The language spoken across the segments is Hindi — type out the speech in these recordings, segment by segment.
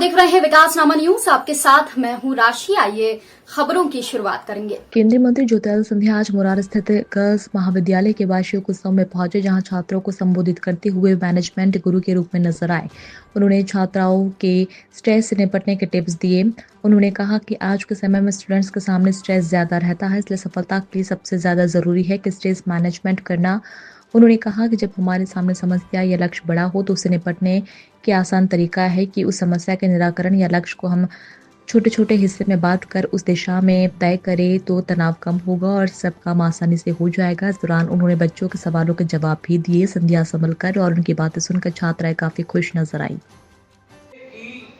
देख रहे हैं विकासनामा न्यूज, आपके साथ मैं हूं राशि। आइए खबरों की शुरुआत करेंगे। केंद्रीय मंत्री ज्योतिरादित्य सिंधिया आज मुरार स्थित गर्ल्स महाविद्यालय के वार्षिक उत्सव में पहुंचे, जहां छात्रों को संबोधित करते हुए मैनेजमेंट गुरु के रूप में नजर आए। उन्होंने छात्राओं के स्ट्रेस से निपटने के टिप्स दिए। उन्होंने कहा कि आज के समय में स्टूडेंट्स के सामने स्ट्रेस ज्यादा रहता है, इसलिए सफलता के लिए सबसे ज्यादा जरूरी है कि स्ट्रेस मैनेजमेंट करना। उन्होंने कहा कि जब हमारे सामने समस्या या लक्ष्य बड़ा हो तो उससे निपटने के आसान तरीका है कि उस समस्या के निराकरण या लक्ष्य को हम छोटे छोटे हिस्से में बांट कर उस दिशा में तय करें तो तनाव कम होगा और सब काम आसानी से हो जाएगा। इस दौरान उन्होंने बच्चों के सवालों के जवाब भी दिए। संध्या संभलकर और उनकी बातें सुनकर छात्राएं काफी खुश नजर आई।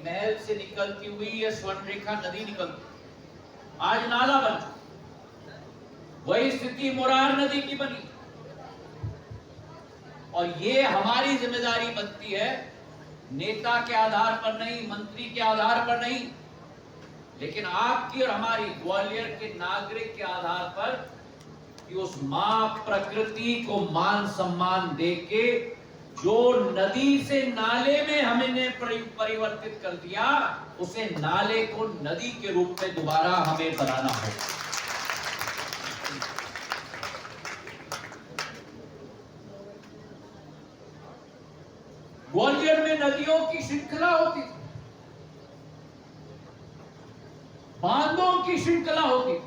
महल से निकलती हुई ये स्वर्ण रेखा नदी निकलती, आज नाला बना, वही स्थिति मुरार नदी की बनी। और ये हमारी जिम्मेदारी बनती है, नेता के आधार पर नहीं, मंत्री के आधार पर नहीं, लेकिन आपकी और हमारी ग्वालियर के नागरिक के आधार पर कि उस मां प्रकृति को मान सम्मान देके जो नदी से नाले में हमने परिवर्तित कर दिया, उसे नाले को नदी के रूप में दोबारा हमें बनाना होगा। ग्वालियर में नदियों की श्रृंखला होती थी, बांधों की श्रृंखला होती थी।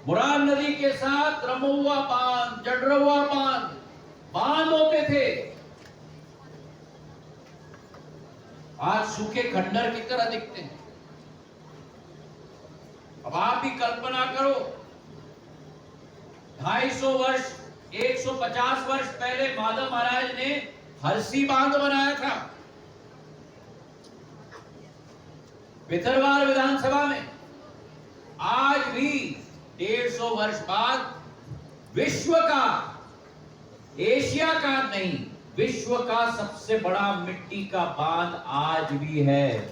मुरार नदी के साथ रमौआ बांध, जडरौआ बांध होते थे। आज सूखे खंडर की तरह दिखते हैं। अब आप ही कल्पना करो, 250 वर्ष 150 वर्ष पहले माधव महाराज ने हरसी बांध बनाया था भितरवार विधानसभा में। आज भी 150 वर्ष बाद विश्व का, एशिया का नहीं, विश्व का सबसे बड़ा मिट्टी का बांध आज भी है।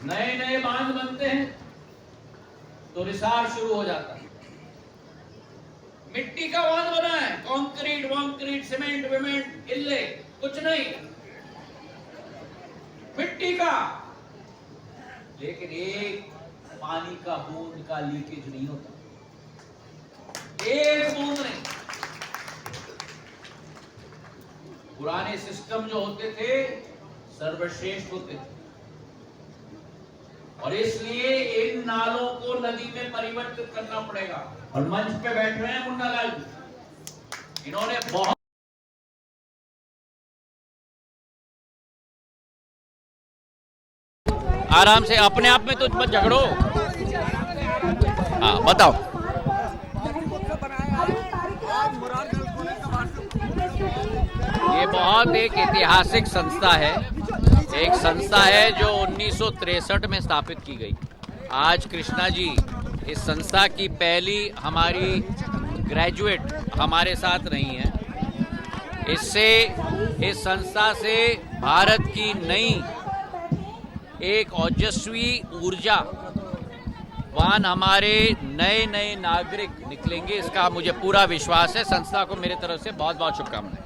नए नए बांध बनते हैं तो रिसाव शुरू हो जाता है। मिट्टी का बांध बना है, कंक्रीट, सीमेंट, विमेंट, इल्ले, कुछ नहीं, मिट्टी का। लेकिन एक पानी का बूंद का लीकेज नहीं होता, एक बूंद नहीं। पुराने सिस्टम जो होते थे सर्वश्रेष्ठ होते थे, और इसलिए इन नालों को नदी में परिवर्तित करना पड़ेगा। और मंच पे बैठ रहे हैं मुन्ना लाल, इन्होंने बहुत आराम से, अपने आप में तो मत झगड़ो। हाँ बताओ। ये बहुत एक ऐतिहासिक संस्था है, एक संस्था है जो 1963 में स्थापित की गई। आज कृष्णा जी इस संस्था की पहली हमारी ग्रेजुएट हमारे साथ नहीं है। इससे, इस संस्था से भारत की नई एक ओजस्वी ऊर्जावान हमारे नए नए नागरिक निकलेंगे, इसका मुझे पूरा विश्वास है। संस्था को मेरे तरफ से बहुत बहुत शुभकामनाएं।